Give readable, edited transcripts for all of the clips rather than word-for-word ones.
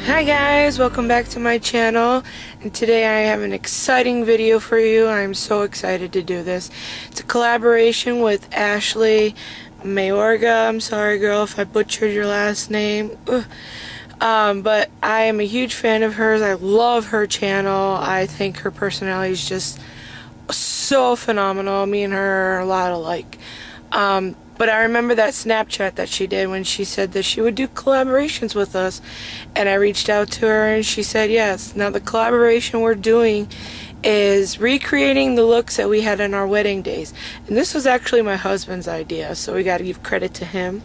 Hi guys, welcome back to my channel, and today I have an exciting video for you. I'm so excited to do this. It's a collaboration with Ashlee, Mayorga. I'm sorry girl if I butchered your last name. But I am a huge fan of hers. I love her channel. I think her personality is just so phenomenal. Me and her are a lot alike. But I remember that Snapchat that she did when she said that she would do collaborations with us, and I reached out to her and she said yes. Now the collaboration we're doing is recreating the looks that we had in our wedding days, and this was actually my husband's idea, so we got to give credit to him.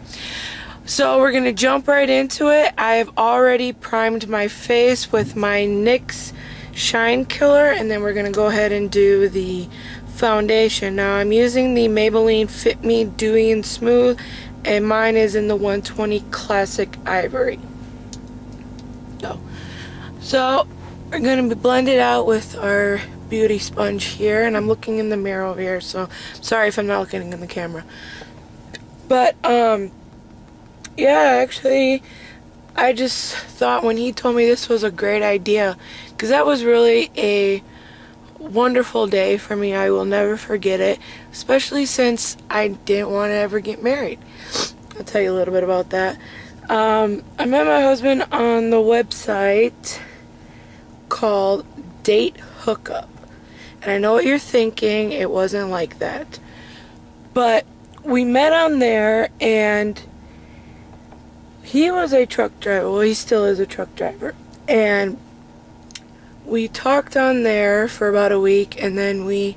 So we're gonna jump right into it. I have already primed my face with my NYX Shine Killer, and then we're gonna go ahead and do the foundation. Now I'm using the Maybelline Fit Me Dewy and Smooth, and mine is in the 120 Classic Ivory. So we're going to blend it out with our beauty sponge here, and I'm looking in the mirror over here, so sorry if I'm not looking in the camera. But yeah, actually I just thought when he told me this was a great idea, because that was really a wonderful day for me. I will never forget it, especially since I didn't want to ever get married. I'll tell you a little bit about that. I met my husband on the website called Date Hookup, and I know what you're thinking, it wasn't like that, but we met on there, and he was a truck driver. Well, he still is a truck driver, and we talked on there for about a week, and then we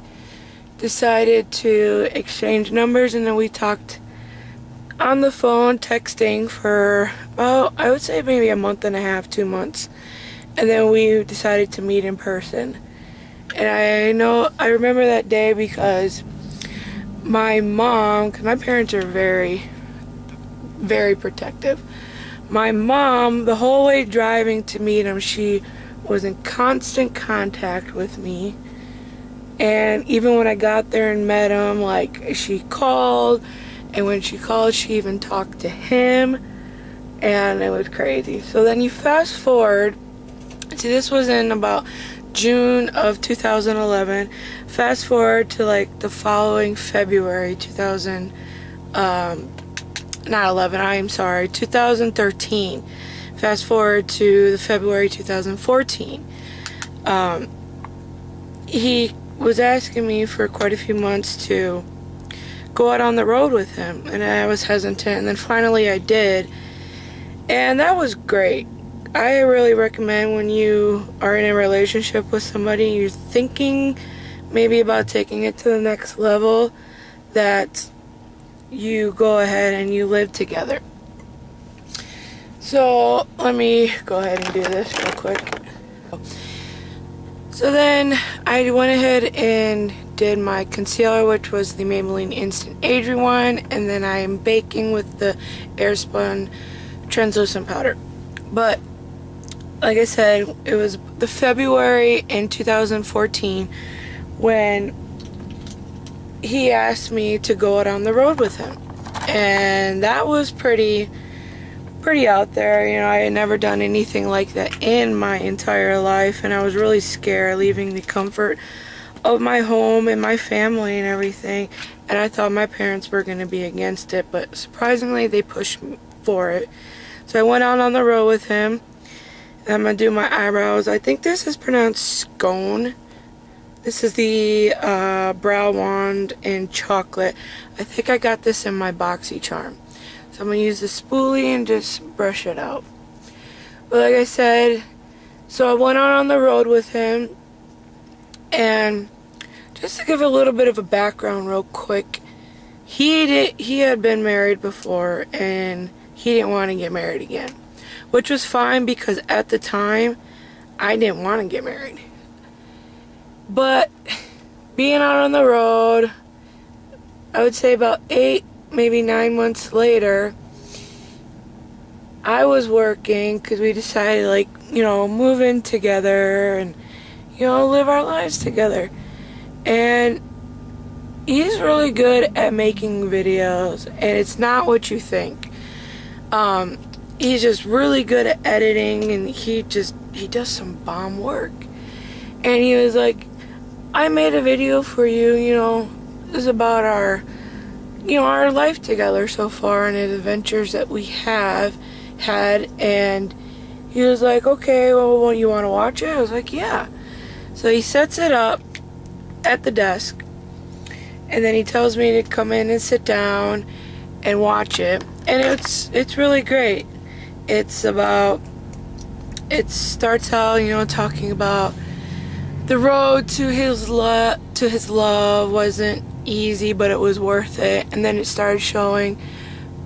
decided to exchange numbers, and then we talked on the phone, texting for about, I would say maybe a month and a half, 2 months, and then we decided to meet in person. And I remember that day because my mom, because my parents are very, very protective. My mom, the whole way driving to meet him, she was in constant contact with me, and even when I got there and met him, like, she called, and when she called she even talked to him, and it was crazy. So then you fast forward, see, this was in about June of 2011, fast forward to like the following February 2013. Fast forward to the February 2014. He was asking me for quite a few months to go out on the road with him, and I was hesitant, and then finally I did, and that was great. I really recommend when you are in a relationship with somebody, you're thinking maybe about taking it to the next level, that you go ahead and you live together. So let me go ahead and do this real quick. So then I went ahead and did my concealer, which was the Maybelline Instant Age Rewind, and then I am baking with the Airspun translucent powder. But like I said, it was the February in 2014 when he asked me to go out on the road with him, and that was pretty out there. You know, I had never done anything like that in my entire life, and I was really scared leaving the comfort of my home and my family and everything, and I thought my parents were going to be against it, but surprisingly they pushed me for it. So I went out on the road with him, and I'm going to do my eyebrows. I think this is pronounced scone. This is the brow wand in chocolate. I think I got this in my BoxyCharm. So I'm going to use the spoolie and just brush it out. But like I said, so I went out on the road with him, and just to give a little bit of a background real quick, he had been married before, and he didn't want to get married again, which was fine because at the time I didn't want to get married. But being out on the road, I would say about 8, maybe 9 months later, I was working because we decided, like, you know, move in together and, you know, live our lives together. And he's really good at making videos, and it's not what you think. he's just really good at editing, and he does some bomb work. And he was like, I made a video for you, you know, it's about our, you know, our life together so far and the adventures that we have had. And he was like, okay, well, you want to watch it? I was like, yeah. So he sets it up at the desk, and then he tells me to come in and sit down and watch it. And it's really great. It starts out, you know, talking about the road to his love wasn't easy, but it was worth it. And then it started showing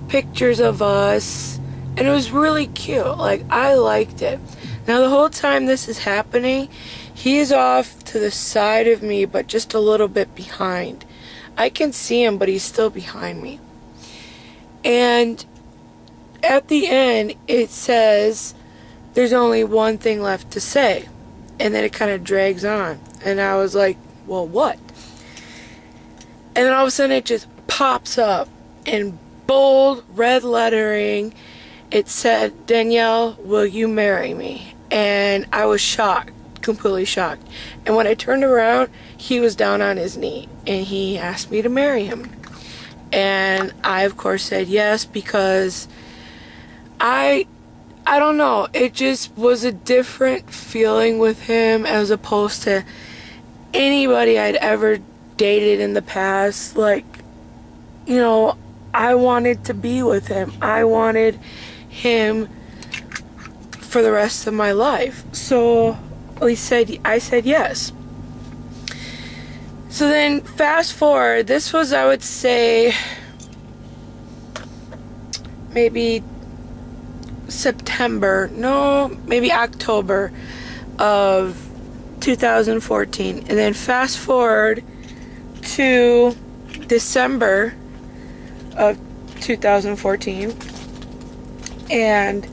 pictures of us, and it was really cute. Like, I liked it. Now, the whole time this is happening, he is off to the side of me, but just a little bit behind. I can see him, but he's still behind me. And at the end, it says there's only one thing left to say. And then it kind of drags on. And I was like, well, what? And then all of a sudden it just pops up in bold red lettering. It said, Danielle, will you marry me? And I was shocked, completely shocked. And when I turned around, he was down on his knee and he asked me to marry him. And I, of course, said yes, because I don't know, it just was a different feeling with him as opposed to anybody I'd ever dated in the past. Like, you know, I wanted to be with him. I wanted him for the rest of my life. So I said yes. So then fast forward, this was, I would say, maybe maybe October of 2014. And then fast forward to December of 2014, and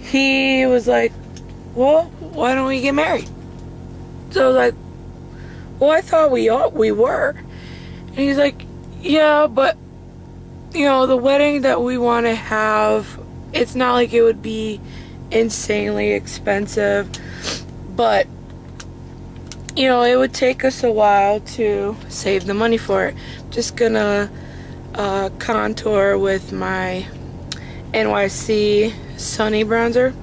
he was like, well, why don't we get married? So I was like, well, I thought we were. And he's like, yeah, but you know, the wedding that we want to have, it's not like it would be insanely expensive, but you know, it would take us a while to save the money for it. Just gonna contour with my NYC Sunny bronzer.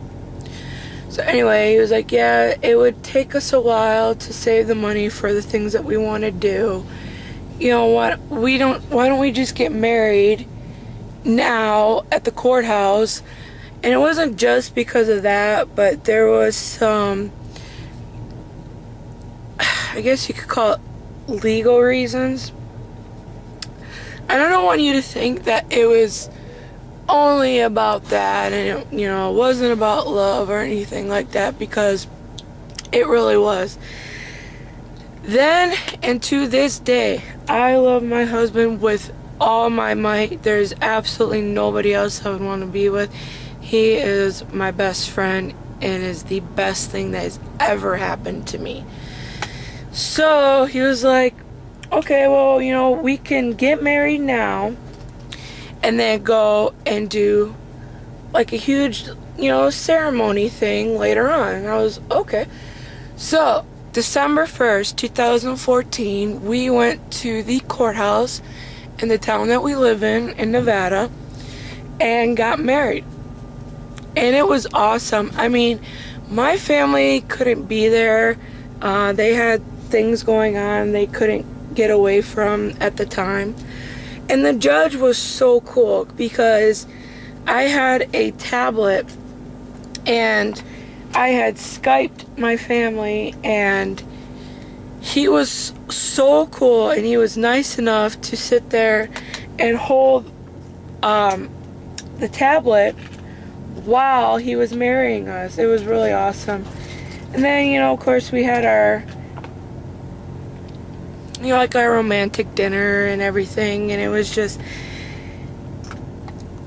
So anyway, he was like, yeah, it would take us a while to save the money for the things that we want to do. You know what, why don't we just get married now at the courthouse? And it wasn't just because of that, but there was some, I guess you could call it legal reasons. And I don't want you to think that it was only about that, and it, you know, it wasn't about love or anything like that, because it really was. Then and to this day, I love my husband with all my might. There's absolutely nobody else I would want to be with. He is my best friend and is the best thing that has ever happened to me. So he was like, okay, well, you know, we can get married now and then go and do like a huge, you know, ceremony thing later on. And I was, okay. So December 1st, 2014, we went to the courthouse in the town that we live in Nevada, and got married. And it was awesome. I mean, my family couldn't be there. They had things going on they couldn't get away from at the time. And the judge was so cool, because I had a tablet and I had Skyped my family, and he was so cool, and he was nice enough to sit there and hold the tablet while he was marrying us. It was really awesome. And then, you know, of course, we had our, you know, like our romantic dinner and everything, and it was just,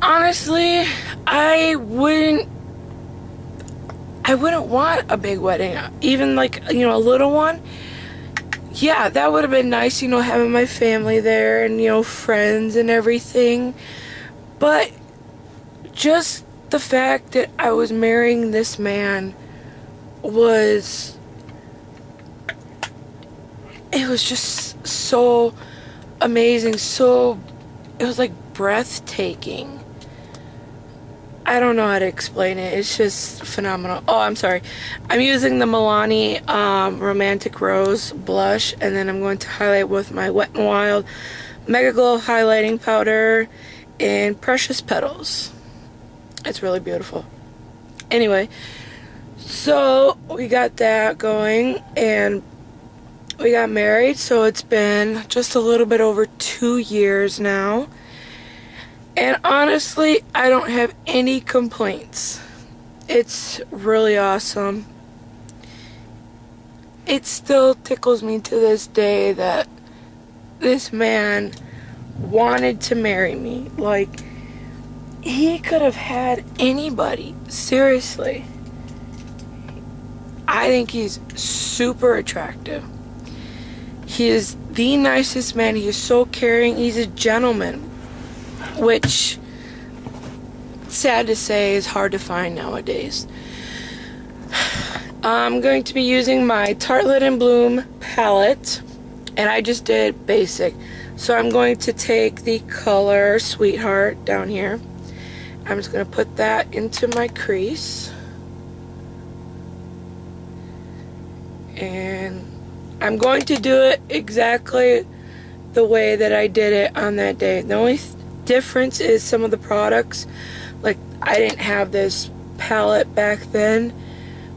honestly, I wouldn't want a big wedding, even like, you know, a little one. Yeah, that would have been nice, you know, having my family there and, you know, friends and everything. But just the fact that I was marrying this man was, it was just so amazing, so, it was like breathtaking. I don't know how to explain it. It's just phenomenal. Oh, I'm sorry. I'm using the Milani Romantic Rose blush, and then I'm going to highlight with my Wet n Wild Mega Glow highlighting powder in Precious Petals. It's really beautiful. Anyway, so we got that going, and we got married, so it's been just a little bit over 2 years now. And honestly, I don't have any complaints. It's really awesome. It still tickles me to this day that this man wanted to marry me. Like, he could have had anybody. Seriously. I think he's super attractive. He is the nicest man. He is so caring. He's a gentleman, which, sad to say, is hard to find nowadays. I'm going to be using my Tartelette in Bloom palette, and I just did basic. So I'm going to take the color Sweetheart down here. I'm just going to put that into my crease. And I'm going to do it exactly the way that I did it on that day. The only difference is some of the products, like I didn't have this palette back then,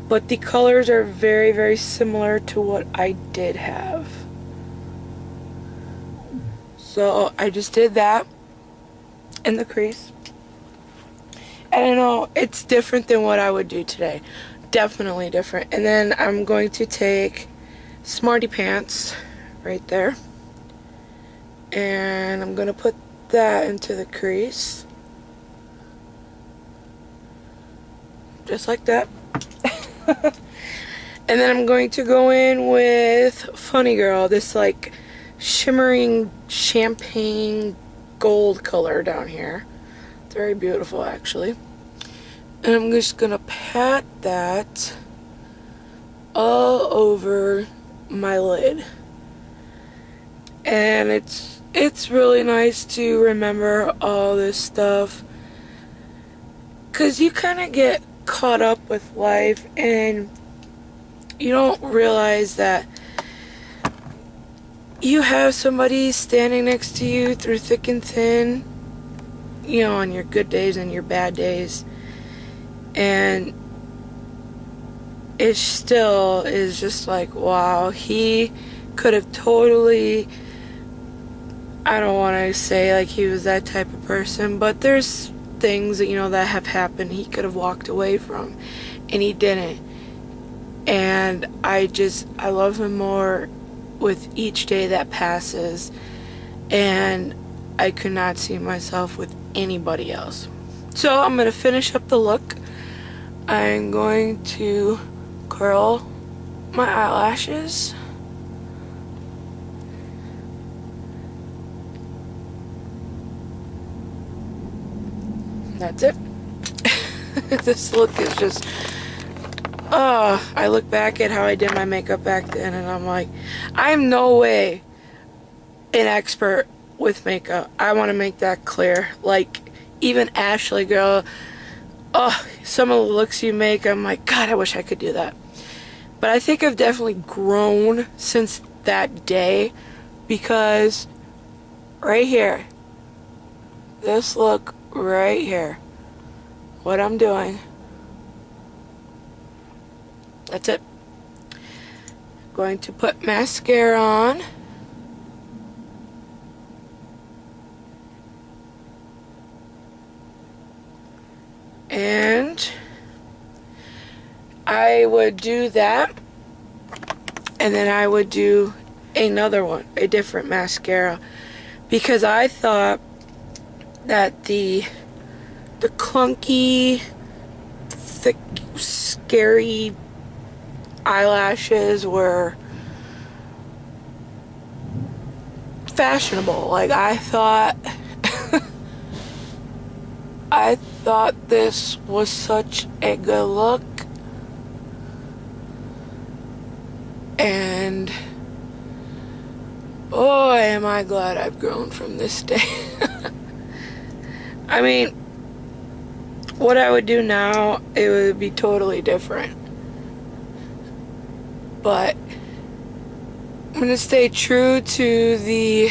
but the colors are very, very similar to what I did have. So I just did that in the crease. And I know it's different than what I would do today. Definitely different. And then I'm going to take Smarty Pants right there, and I'm going to put that into the crease. Just like that. And then I'm going to go in with Funny Girl, this like shimmering champagne gold color down here. It's very beautiful, actually. And I'm just gonna pat that all over my lid. And it's really nice to remember all this stuff, because you kind of get caught up with life and you don't realize that you have somebody standing next to you through thick and thin, you know, on your good days and your bad days. And it still is just like, wow, he could have totally, I don't want to say like he was that type of person, but there's things that, you know, that have happened he could have walked away from, and he didn't. And I love him more with each day that passes, and I could not see myself with anybody else. So I'm going to finish up the look. I'm going to curl my eyelashes. That's it. This look is just, I look back at how I did my makeup back then and I'm like, I'm no way an expert with makeup. I want to make that clear. Like, even Ashlee, girl, some of the looks you make, I'm like, God, I wish I could do that. But I think I've definitely grown since that day, because right here, this look right here, what I'm doing, that's it. Going to put mascara on. And I would do that, and then I would do another one, a different mascara, because I thought that the clunky, thick, scary eyelashes were fashionable. Like, I thought this was such a good look. And boy, am I glad I've grown from this day. I mean, what I would do now, it would be totally different. But I'm going to stay true to the,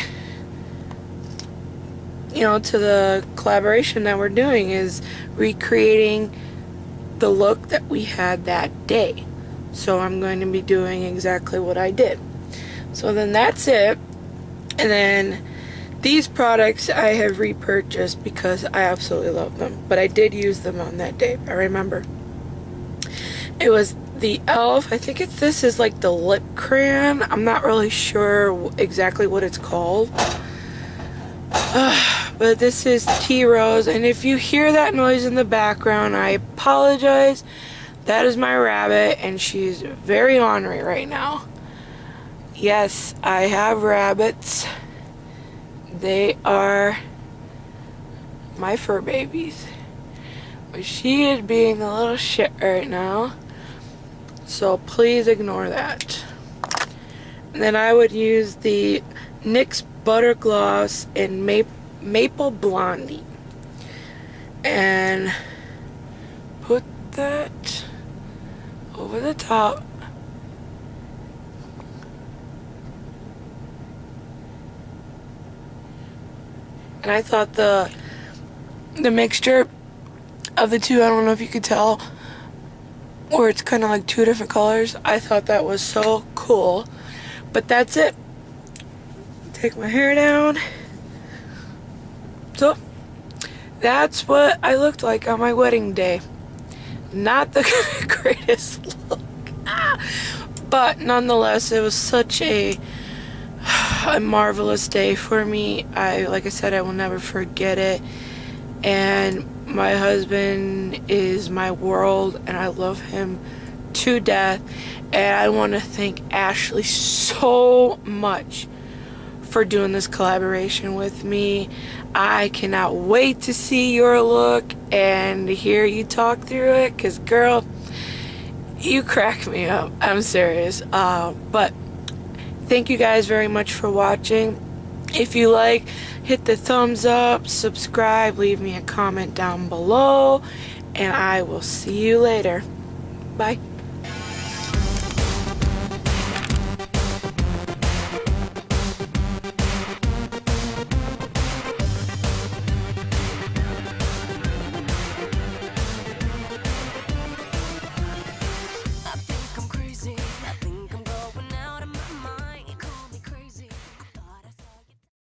to the collaboration that we're doing, is recreating the look that we had that day. So I'm going to be doing exactly what I did. So then that's it. And then these products I have repurchased because I absolutely love them. But I did use them on that day, I remember. It was the e.l.f. I think this is like the lip crayon. I'm not really sure exactly what it's called. But this is Tea Rose. And if you hear that noise in the background, I apologize. That is my rabbit, and she's very ornery right now. Yes, I have rabbits. They are my fur babies. But she is being a little shit right now. So please ignore that. And then I would use the NYX Butter Gloss in Maple Blondie. And put that over the top. And I thought the mixture of the two, I don't know if you could tell, or it's kind of like two different colors. I thought that was so cool. But that's it. Take my hair down. So that's what I looked like on my wedding day. Not the greatest look. But nonetheless, it was such a marvelous day for me. Like I said, I will never forget it. And my husband is my world, and I love him to death. And I want to thank Ashlee so much for doing this collaboration with me. I cannot wait to see your look and hear you talk through it, because girl, you crack me up. I'm serious. But thank you guys very much for watching. If you like, hit the thumbs up, subscribe, leave me a comment down below, and I will see you later. Bye.